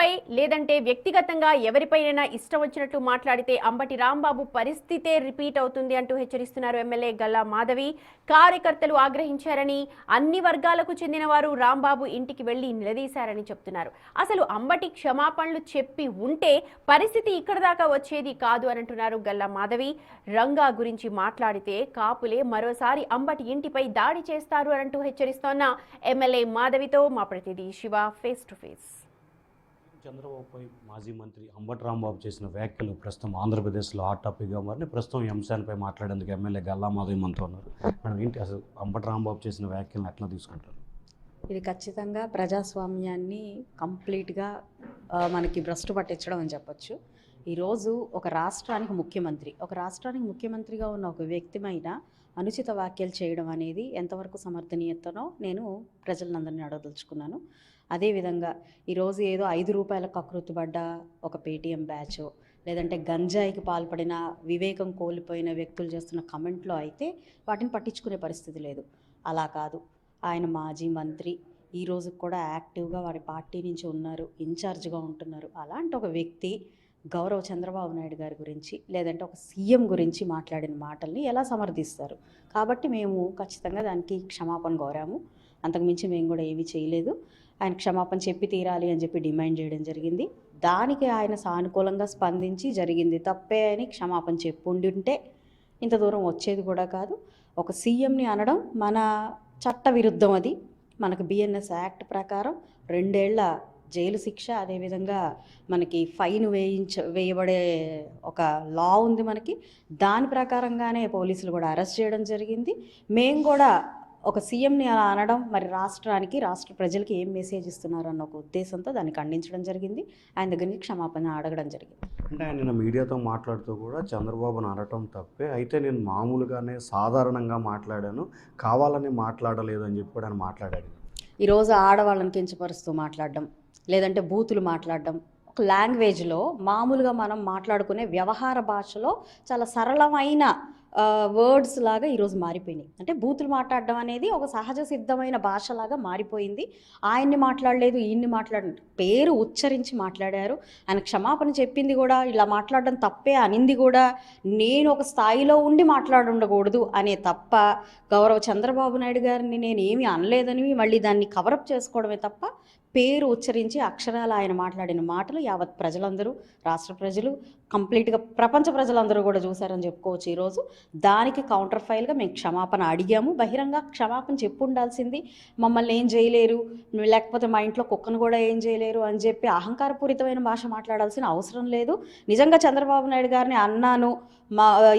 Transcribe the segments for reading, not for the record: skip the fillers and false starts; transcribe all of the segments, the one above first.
ఇంటిపై లేదంటే వ్యక్తిగతంగా ఎవరిపైనైనా ఇష్టం వచ్చినట్టు మాట్లాడితే అంబటి రాంబాబు పరిస్థితే రిపీట్ అవుతుంది అంటూ హెచ్చరిస్తున్నారు ఎమ్మెల్యే గల్లా మాధవి. కార్యకర్తలు ఆగ్రహించారని, అన్ని వర్గాలకు చెందిన వారు రాంబాబు ఇంటికి వెళ్లి నిలదీశారని చెప్తున్నారు. అసలు అంబటి క్షమాపణలు చెప్పి ఉంటే పరిస్థితి ఇక్కడ దాకా వచ్చేది కాదు అని అంటున్నారు గల్లా మాధవి. రంగా గురించి మాట్లాడితే కాపులే మరోసారి అంబటి ఇంటిపై దాడి చేస్తారు అంటూ హెచ్చరిస్తోన్న ఎమ్మెల్యే మాధవితో మా ప్రతినిధి శివ ఫేస్ టు ఫేస్. చంద్రబాబుపై మాజీ మంత్రి అంబటి రాంబాబు చేసిన వ్యాఖ్యలు ప్రస్తుతం ఆంధ్రప్రదేశ్లో హాట్ టాపిక్గా మారిన ప్రస్తుతం ఈ అంశాలపై మాట్లాడేందుకు ఎమ్మెల్యే గల్లా మాధవి మనతో ఉన్నారు. మనం ఏంటి అసలు అంబటి రాంబాబు చేసిన వ్యాఖ్యలను ఎట్లా తీసుకుంటారు? ఇది ఖచ్చితంగా ప్రజాస్వామ్యాన్ని కంప్లీట్గా మనకి భ్రష్టు పట్టించడం అని చెప్పొచ్చు. ఈరోజు ఒక రాష్ట్రానికి ముఖ్యమంత్రిగా ఉన్న ఒక వ్యక్తిమైన అనుచిత వ్యాఖ్యలు చేయడం అనేది ఎంతవరకు సమర్థనీయతనో నేను ప్రజలందరినీ అడగదలుచుకున్నాను. అదేవిధంగా ఈరోజు ఏదో 5 రూపాయల కకృతిపడ్డ ఒక పేటీఎం బ్యాచ్, లేదంటే గంజాయికి పాల్పడిన వివేకం కోల్పోయిన వ్యక్తులు చేస్తున్న కమెంట్లో అయితే వాటిని పట్టించుకునే పరిస్థితి లేదు. అలా కాదు, ఆయన మాజీ మంత్రి, ఈ రోజు కూడా యాక్టివ్గా వారి పార్టీ నుంచి ఉన్నారు, ఇన్ఛార్జ్గా ఉంటున్నారు. అలాంటి ఒక వ్యక్తి గౌరవ చంద్రబాబు నాయుడు గారి గురించి లేదంటే ఒక సీఎం గురించి మాట్లాడిన మాటల్ని ఎలా సమర్థిస్తారు? కాబట్టి మేము ఖచ్చితంగా దానికి క్షమాపణ కోరాము. అంతకుమించి మేము కూడా ఏమీ చేయలేదు. ఆయన క్షమాపణ చెప్పి తీరాలి అని చెప్పి డిమాండ్ చేయడం జరిగింది. దానికి ఆయన సానుకూలంగా స్పందించి జరిగింది తప్పే అని క్షమాపణ చెప్పుంటుంటే ఇంత దూరం వచ్చేది కూడా కాదు. ఒక సీఎంని అనడం మన చట్ట విరుద్ధం. అది మనకు బిఎన్ఎస్ యాక్ట్ ప్రకారం 2 ఏళ్ల జైలు శిక్ష, అదేవిధంగా మనకి ఫైన్ వేయబడే ఒక లా ఉంది మనకి. దాని ప్రకారంగానే పోలీసులు కూడా అరెస్ట్ చేయడం జరిగింది. మేము కూడా ఒక సీఎంని అలా అనడం మరి రాష్ట్ర ప్రజలకి ఏం మెసేజ్ ఇస్తున్నారు అన్న ఒక ఉద్దేశంతో దాన్ని ఖండించడం జరిగింది. ఆయన దగ్గర నుంచి క్షమాపణ అడగడం జరిగింది. అంటే ఆయన మీడియాతో మాట్లాడుతూ కూడా చంద్రబాబును అనటం తప్పే, అయితే నేను మామూలుగానే సాధారణంగా మాట్లాడాను, కావాలని మాట్లాడలేదు అని చెప్పి కూడా ఆయన మాట్లాడాడు. ఈరోజు ఆడవాళ్ళని కించపరుస్తూ మాట్లాడడం, లేదంటే బూతులు మాట్లాడడం, ఒక లాంగ్వేజ్లో మామూలుగా మనం మాట్లాడుకునే వ్యవహార భాషలో చాలా సరళమైన వర్డ్స్ లాగా ఈరోజు మారిపోయినాయి. అంటే బూతులు మాట్లాడడం అనేది ఒక సహజ సిద్ధమైన భాషలాగా మారిపోయింది. ఆయన్ని మాట్లాడలేదు, ఈయన్ని పేరు ఉచ్చరించి మాట్లాడారు. ఆయన క్షమాపణ చెప్పింది కూడా ఇలా మాట్లాడడం తప్పే అనింది కూడా నేను ఒక స్థాయిలో ఉండి మాట్లాడుండకూడదు అనే తప్ప, గౌరవ చంద్రబాబు నాయుడు గారిని నేను ఏమీ అనలేదని మళ్ళీ దాన్ని కవరప్ చేసుకోవడమే తప్ప పేరు ఉచ్చరించి అక్షరాలు ఆయన మాట్లాడిన మాటలు యావత్ ప్రజలందరూ, రాష్ట్ర ప్రజలు, కంప్లీట్గా ప్రపంచ ప్రజలందరూ కూడా చూశారని చెప్పుకోవచ్చు. ఈరోజు దానికి కౌంటర్ ఫైల్గా మేము క్షమాపణ అడిగాము. బహిరంగ క్షమాపణ చెప్పు ఉండాల్సింది. మమ్మల్ని ఏం చేయలేరు, లేకపోతే మా ఇంట్లో కుక్కను కూడా ఏం చేయలేరు అని చెప్పి అహంకారపూరితమైన భాష మాట్లాడాల్సిన అవసరం లేదు. నిజంగా చంద్రబాబు నాయుడు గారిని అన్నాను,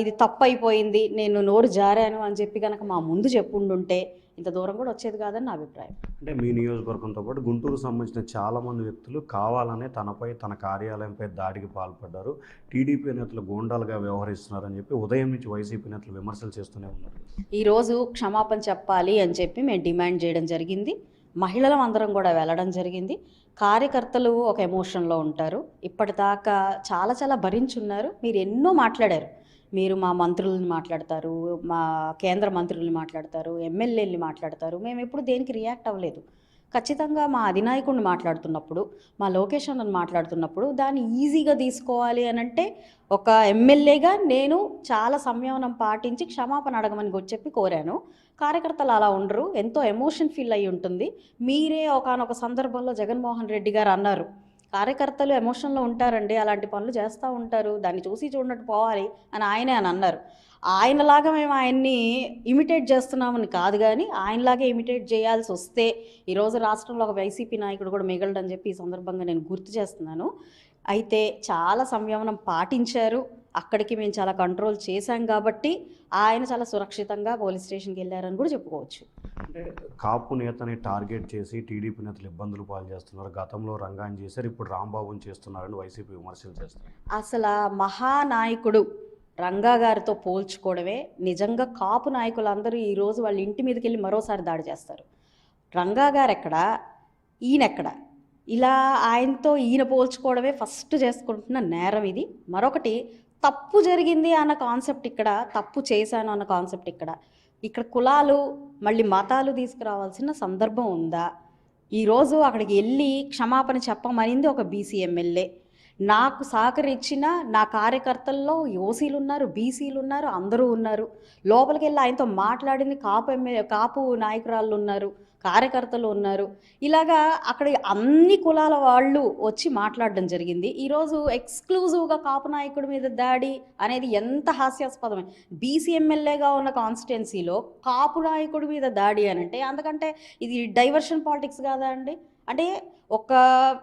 ఇది తప్పు అయిపోయింది, నేను నోరు జారాను అని చెప్పి కనుక మా ముందు చెప్పుండుంటే ఇంత దూరం కూడా వచ్చేది కాదని నా అభిప్రాయం. అంటే మీ నియోజకవర్గంతో పాటు గుంటూరు సంబంధించిన చాలామంది వ్యక్తులు కావాలనే తనపై, తన కార్యాలయంపై దాడికి పాల్పడ్డారు, టీడీపీ నేతలు గూండాలుగా వ్యవహరిస్తున్నారని చెప్పి ఉదయం నుంచి వైసీపీ నేతలు విమర్శలు చేస్తూనే ఉన్నారు. ఈరోజు క్షమాపణ చెప్పాలి అని చెప్పి మేము డిమాండ్ చేయడం జరిగింది. మహిళలం అందరం కూడా వెళ్ళడం జరిగింది. కార్యకర్తలు ఒక ఎమోషన్లో ఉంటారు. ఇప్పటిదాకా చాలా భరించున్నారు. మీరు ఎన్నో మాట్లాడారు. మీరు మా మంత్రులని మాట్లాడతారు, మా కేంద్ర మంత్రుల్ని మాట్లాడతారు, ఎమ్మెల్యేలని మాట్లాడతారు. మేము ఎప్పుడు దేనికి రియాక్ట్ అవ్వలేదు. ఖచ్చితంగా మా అధినాయకుడిని మాట్లాడుతున్నప్పుడు, మా లోకేష్ అన్నని మాట్లాడుతున్నప్పుడు దాన్ని ఈజీగా తీసుకోవాలి అని అంటే ఒక ఎమ్మెల్యేగా నేను చాలా సంయమనం పాటించి క్షమాపణ అడగమని చెప్పి కోరాను. కార్యకర్తలు అలా ఉండరు, ఎంతో ఎమోషన్ ఫీల్ అయ్యి ఉంటుంది. మీరే ఒకానొక సందర్భంలో జగన్మోహన్ రెడ్డి గారు అన్నారు, కార్యకర్తలు ఎమోషన్లో ఉంటారండి, అలాంటి పనులు చేస్తూ ఉంటారు, దాన్ని చూసి చూడనట్టు పోవాలి అని ఆయనే అన్నారు. ఆయనలాగా మేము ఆయన్ని ఇమిటేట్ చేస్తున్నామని కాదు, కానీ ఆయనలాగే ఇమిటేట్ చేయాల్సి వస్తే ఈరోజు రాష్ట్రంలో ఒక వైసీపీ నాయకుడు కూడా మిగలడని చెప్పి ఈ సందర్భంగా నేను గుర్తు చేస్తున్నాను. అయితే చాలా సంయమనం పాటించారు. అక్కడికి మేము చాలా కంట్రోల్ చేశాం కాబట్టి ఆయన చాలా సురక్షితంగా పోలీస్ స్టేషన్కి వెళ్ళారని కూడా చెప్పుకోవచ్చు. అంటే కాపు నేతని టార్గెట్ చేసి టీడీపీ నేతలు ఇబ్బందులు పాలు చేస్తున్నారు, గతంలో రంగాన్ని చేశారు, ఇప్పుడు రాంబాబుని చేస్తున్నారని వైసీపీ విమర్శలు చేస్తారు. అసలు మహానాయకుడు రంగా గారితో పోల్చుకోవడమే నిజంగా కాపు నాయకులందరూ ఈరోజు వాళ్ళ ఇంటి మీదకి వెళ్ళి మరోసారి దాడి చేస్తారు. రంగా గారు ఎక్కడా, ఈయనెక్కడా, ఇలా ఆయనతో ఈయన పోల్చుకోవడమే ఫస్ట్ చేసుకుంటున్న నేరం ఇది. మరొకటి, తప్పు జరిగింది అన్న కాన్సెప్ట్ ఇక్కడ, తప్పు చేశాను అన్న కాన్సెప్ట్ ఇక్కడ కులాలు మళ్ళీ మతాలు తీసుకురావాల్సిన సందర్భం ఉందా? ఈరోజు అక్కడికి వెళ్ళి క్షమాపణ చెప్పమనింది ఒక బీసీ ఎమ్మెల్యే. నాకు సహకరించిన నా కార్యకర్తల్లో ఓసీలు ఉన్నారు, బీసీలు ఉన్నారు, అందరూ ఉన్నారు. లోపలికి వెళ్ళి ఆయనతో మాట్లాడింది కాపు నాయకురాళ్ళు ఉన్నారు, కార్యకర్తలు ఉన్నారు. ఇలాగా అక్కడ అన్ని కులాల వాళ్ళు వచ్చి మాట్లాడడం జరిగింది. ఈరోజు ఎక్స్క్లూజివ్గా కాపు నాయకుడి మీద దాడి అనేది ఎంత హాస్యాస్పదమే. బీసీ ఎమ్మెల్యేగా ఉన్న కాన్స్టిట్యున్సీలో కాపు నాయకుడి మీద దాడి అని అంటే అందుకంటే ఇది డైవర్షన్ పాలిటిక్స్ కాదా అండి? అంటే ఒక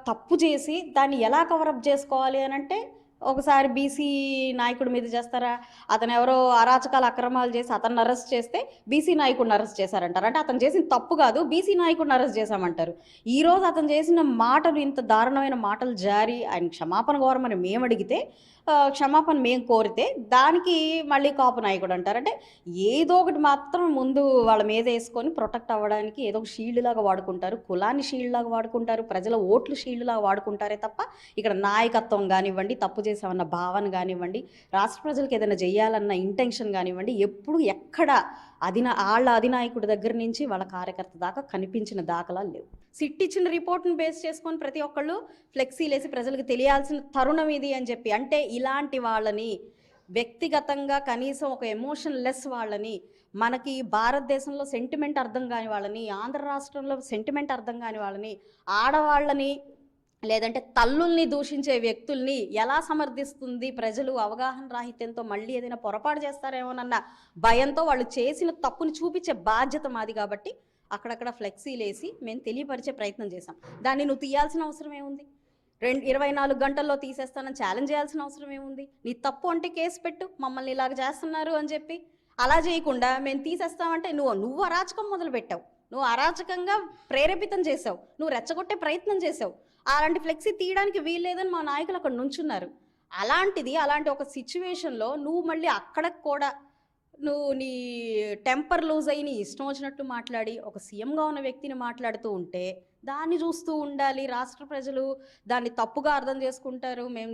తప్పు చేసి దాన్ని ఎలా కవరప్ చేసుకోవాలి అని అంటే ఒకసారి బీసీ నాయకుడి మీద చేస్తారా, అతను ఎవరో అరాచకాలు అక్రమాలు చేసి అతన్ని అరెస్ట్ చేస్తే బీసీ నాయకుడిని అరెస్ట్ చేశారంటారు. అంటే అతను చేసిన తప్పు కాదు, బీసీ నాయకుడిని అరెస్ట్ చేశామంటారు. ఈరోజు అతను చేసిన మాటలు, ఇంత దారుణమైన మాటలు జారి ఆయన క్షమాపణ కోరమని మేము అడిగితే, క్షమాపణ మేము కోరితే దానికి మళ్ళీ కాపు నాయకుడు అంటారు. అంటే ఏదో ఒకటి మాత్రం ముందు వాళ్ళ మీద వేసుకొని ప్రొటెక్ట్ అవ్వడానికి ఏదో ఒక షీల్డ్ లాగా వాడుకుంటారు, కులాన్ని షీల్డ్ లాగా వాడుకుంటారు, ప్రజల ఓట్లు షీల్డ్ లాగా వాడుకుంటారే తప్ప ఇక్కడ నాయకత్వం కానివ్వండి, తప్పు చేసామన్న భావన కానివ్వండి, రాష్ట్ర ప్రజలకు ఏదైనా చేయాలన్న ఇంటెన్షన్ కానివ్వండి, ఎప్పుడు ఎక్కడ వాళ్ళ అధినాయకుడి దగ్గర నుంచి వాళ్ళ కార్యకర్త దాకా కనిపించిన దాఖలాలు లేవు. సిట్ ఇచ్చిన రిపోర్ట్ని బేస్ చేసుకొని ప్రతి ఒక్కళ్ళు ఫ్లెక్సీలేసి ప్రజలకు తెలియాల్సిన తరుణం ఇది అని చెప్పి, అంటే ఇలాంటి వాళ్ళని వ్యక్తిగతంగా కనీసం ఒక ఎమోషన్ లెస్ వాళ్ళని, మనకి భారతదేశంలో సెంటిమెంట్ అర్థం కాని వాళ్ళని, ఆంధ్ర రాష్ట్రంలో సెంటిమెంట్ అర్థం కాని వాళ్ళని, ఆడవాళ్ళని లేదంటే తల్లుల్ని దూషించే వ్యక్తుల్ని ఎలా సమర్థిస్తుంది ప్రజలు అవగాహన రాహిత్యంతో మళ్ళీ ఏదైనా పొరపాటు చేస్తారేమోనన్న భయంతో వాళ్ళు చేసిన తప్పుని చూపించే బాధ్యత మాది. కాబట్టి అక్కడక్కడ ఫ్లెక్సీలేసి మేము తెలియపరిచే ప్రయత్నం చేశాం. దాన్ని నువ్వు తీయాల్సిన అవసరం ఏముంది? 24 గంటల్లో తీసేస్తానని ఛాలెంజ్ చేయాల్సిన అవసరం ఏముంది? నీ తప్పు అంటే కేసు పెట్టు, మమ్మల్ని ఇలాగ చేస్తున్నారు అని చెప్పి. అలా చేయకుండా మేము తీసేస్తామంటే నువ్వు అరాచకం మొదలు పెట్టావు, నువ్వు అరాచకంగా ప్రేరేపితం చేసావు, నువ్వు రెచ్చగొట్టే ప్రయత్నం చేసావు. అలాంటి ఫ్లెక్సీ తీయడానికి వీల్లేదని మా నాయకులు అక్కడ నుంచున్నారు. అలాంటి ఒక సిచ్యువేషన్లో నువ్వు మళ్ళీ అక్కడికి కూడా నువ్వు నీ టెంపర్ లూజ్ అయ్యి నీ ఇష్టం వచ్చినట్టు మాట్లాడి ఒక సీఎంగా ఉన్న వ్యక్తిని మాట్లాడుతూ ఉంటే దాన్ని చూస్తూ ఉండాలి. రాష్ట్ర ప్రజలు దాన్ని తప్పుగా అర్థం చేసుకుంటారు, మేము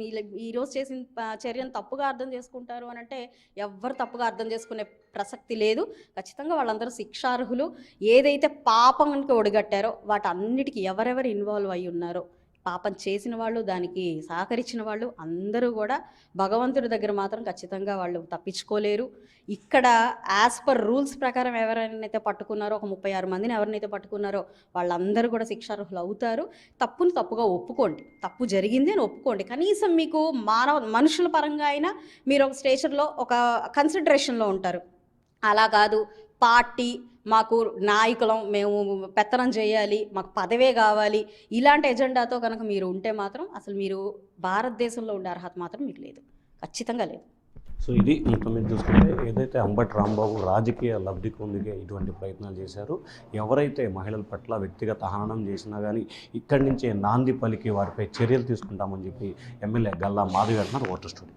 ఈరోజు చేసిన చర్యను తప్పుగా అర్థం చేసుకుంటారు అని అంటే ఎవ్వరు తప్పుగా అర్థం చేసుకునే ప్రసక్తి లేదు. ఖచ్చితంగా వాళ్ళందరూ శిక్షార్హులు. ఏదైతే పాపానికి ఒడిగట్టారో వాటన్నిటికీ ఎవరెవరు ఇన్వాల్వ్ అయి ఉన్నారో, పాపం చేసిన వాళ్ళు, దానికి సహకరించిన వాళ్ళు అందరూ కూడా భగవంతుడి దగ్గర మాత్రం ఖచ్చితంగా వాళ్ళు తప్పించుకోలేరు. ఇక్కడ యాజ్ పర్ రూల్స్ ప్రకారం ఎవరైతే పట్టుకున్నారో, ఒక 36 మందిని ఎవరినైతే పట్టుకున్నారో వాళ్ళందరూ కూడా శిక్షార్హులు అవుతారు. తప్పుని తప్పుగా ఒప్పుకోండి, తప్పు జరిగింది అని ఒప్పుకోండి. కనీసం మీకు మనుషుల పరంగా అయినా మీరు ఒక స్టేషన్లో ఒక కన్సిడరేషన్లో ఉంటారు. అలా కాదు, పార్టీ మాకు నాయకులం, మేము పెత్తనం చేయాలి, మాకు పదవే కావాలి, ఇలాంటి ఎజెండాతో కనుక మీరు ఉంటే మాత్రం అసలు మీరు భారతదేశంలో ఉండే అర్హత మాత్రం మీకు లేదు, ఖచ్చితంగా లేదు. సో ఇది మొత్తం మీద చూసుకుంటే ఏదైతే అంబటి రాంబాబు రాజకీయ లబ్ధి పొందికే ఇటువంటి ప్రయత్నాలు చేశారు, ఎవరైతే మహిళల పట్ల వ్యక్తిగత హననం చేసినా కానీ ఇక్కడి నుంచే నాంది పలికి వారిపై చర్యలు తీసుకుంటామని చెప్పి ఎమ్మెల్యే గల్లా మాధవి అంటున్నారు. Voter studio.